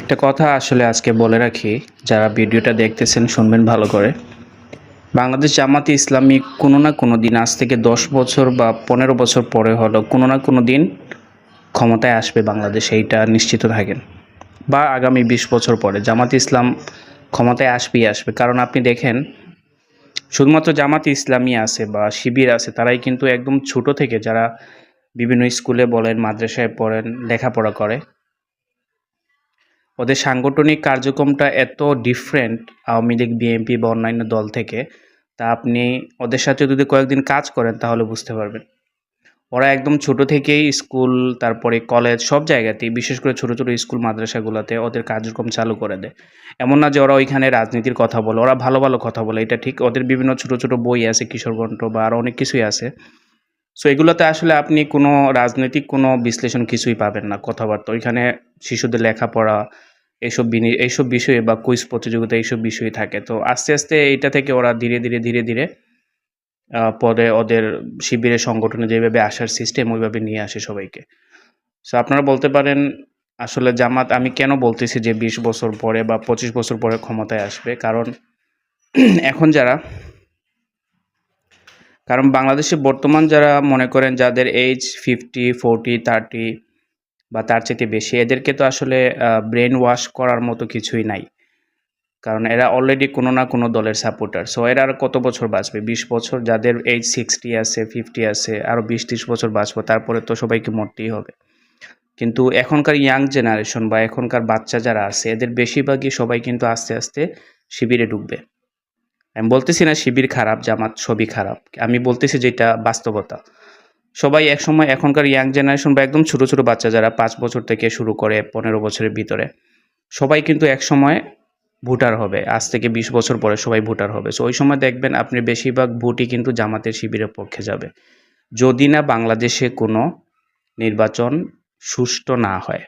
একটা কথা আসলে আজকে বলে রাখি, যারা ভিডিওটা দেখতেছেন শুনবেন ভালো করে। বাংলাদেশ জামাতে ইসলামী কোনো না কোনো দিন, আজ থেকে 10 বছর বা 15 বছর পরে হলো কোনো না কোনো দিন ক্ষমতায় আসবে বাংলাদেশে, এইটা নিশ্চিত থাকেন। বা আগামী 20 বছর পরে জামাতে ইসলাম ক্ষমতায় আসবেই আসবে। কারণ আপনি দেখেন, শুধুমাত্র জামাতে ইসলামী আছে বা শিবির আছে, তারাই কিন্তু একদম ছোট থেকে যারা বিভিন্ন স্কুলে বলেন, মাদ্রাসায় পড়েন, লেখাপড়া করে, ওদের সাংগঠনিক কার্যক্রমটা এত ডিফারেন্ট আওয়ামী লীগ, বিএনপি বা অন্যান্য দল থেকে, তা আপনি ওদের সাথে যদি কয়েকদিন কাজ করেন তাহলে বুঝতে পারবেন। ওরা একদম ছোট থেকেই স্কুল, তারপরে কলেজ, সব জায়গাতেই, বিশেষ করে ছোট ছোট স্কুল মাদ্রাসাগুলোতে ওদের কার্যক্রম চালু করে দেয়। এমন না যে ওরা ওইখানে রাজনীতির কথা বলে, ওরা ভালো ভালো কথা বলে, এটা ঠিক। ওদের বিভিন্ন ছোট ছোট বই আছে, কিশোরকণ্ঠ বা আরও অনেক কিছুই আছে। সো এগুলোতে আসলে আপনি কোনো রাজনৈতিক কোনো বিশ্লেষণ কিছুই পাবেন না, কথাবার্তা। ওইখানে শিশুদের লেখাপড়া, এইসব বিষয়ে বা কুইজ প্রতিযোগিতা, এইসব বিষয়ই থাকে। তো আস্তে আস্তে এইটা থেকে ওরা ধীরে ধীরে পরে ওদের শিবিরের সংগঠনে যেভাবে আসার সিস্টেম, ওইভাবে নিয়ে আসে সবাইকে। সো আপনারা বলতে পারেন আসলে জামাত, আমি কেন বলতেছি যে 20 বছর পরে বা 25 বছর পরে ক্ষমতায় আসবে, কারণ এখন কারণ বাংলাদেশে বর্তমান যারা মনে করেন যাদের এজ 50, 40, 30 বা তার চাইতে বেশি, এদেরকে তো আসলে ব্রেন ওয়াশ করার মতো কিছুই নাই। কারণ এরা অলরেডি কোনো না কোনো দলের সাপোর্টার। সো এরা আর কত বছর বাঁচবে? 20 বছর। যাদের এজ 60 আছে, 50 আছে, আরও 20-30 বছর বাঁচবো, তারপরে তো সবাইকে মরতেই হবে। কিন্তু এখনকার ইয়াং জেনারেশন বা এখনকার বাচ্চা যারা আছে, এদের বেশিরভাগই সবাই কিন্তু আস্তে আস্তে শিবিরে ঢুকবে। আমি বলতেছি না শিবির খারাপ, জামাত সবই খারাপ। আমি বলতেছি যেটা বাস্তবতা। সবাই একসময়, এখনকার ইয়াং জেনারেশন বা একদম ছোট ছোট বাচ্চা যারা 5 বছর থেকে শুরু করে 15 বছরের ভিতরে, সবাই কিন্তু একসময় ভোটার হবে। আজ থেকে 20 বছর পরে সবাই ভোটার হবে। সো ওই সময় দেখবেন আপনি বেশিরভাগ ভোটই কিন্তু জামাতের শিবিরের পক্ষে যাবে। যদি না বাংলাদেশে কোনো নির্বাচন সুষ্ঠু না হয়।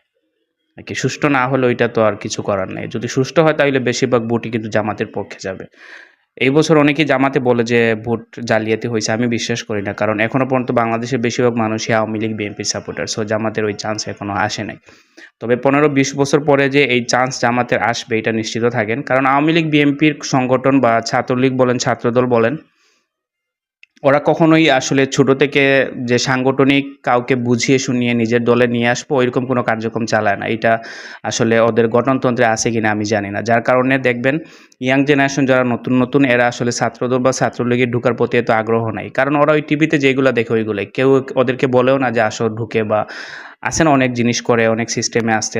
নাকি সুষ্ঠু না হলে ওইটা তো আর কিছু করার নেই। যদি সুষ্ঠু হয় তাহলে বেশিরভাগ ভোটই কিন্তু জামাতের পক্ষে যাবে। এই বছর অনেকেই জামাতে বলে যে ভোট জালিয়াতি হইছে। আমি বিশ্বাস করি না। কারণ এখনো পর্যন্ত বাংলাদেশের বেশিরভাগ মানুষই আওয়ামী লীগ, বিএনপির সাপোর্টার। সো জামাতের ওই চান্স এখনো আসে নাই। তবে 15-20 বছর পরে যে এই চান্স জামাতের আসবে, এটা নিশ্চিত থাকেন। কারণ আওয়ামী লীগ, বিএনপির সংগঠন বা ছাত্রলীগ বলেন, ছাত্রদল বলেন, ওরা কখনোই আসলে ছোট থেকে যে সাংগঠনিক কাউকে বুঝিয়ে শুনিয়ে নিজের দলে নিয়ে আসবো, এরকম কোনো কার্যক্রম চালায় না। এটা আসলে ওদের গঠনতন্ত্রে আছে কিনা আমি জানি না। যার কারণে দেখবেন ইয়াং জেনারেশন যারা নতুন এরা আসলে ছাত্রদল বা ছাত্রলীগে ঢোকার প্রতি এত আগ্রহ নাই। কারণ ওরা ওই টিভিতে যেগুলো দেখে ওইগুলোই। কেউ ওদেরকে বলেও না যে আসো ঢুকে, বা আছে না অনেক জিনিস করে, অনেক সিস্টেমে আসতে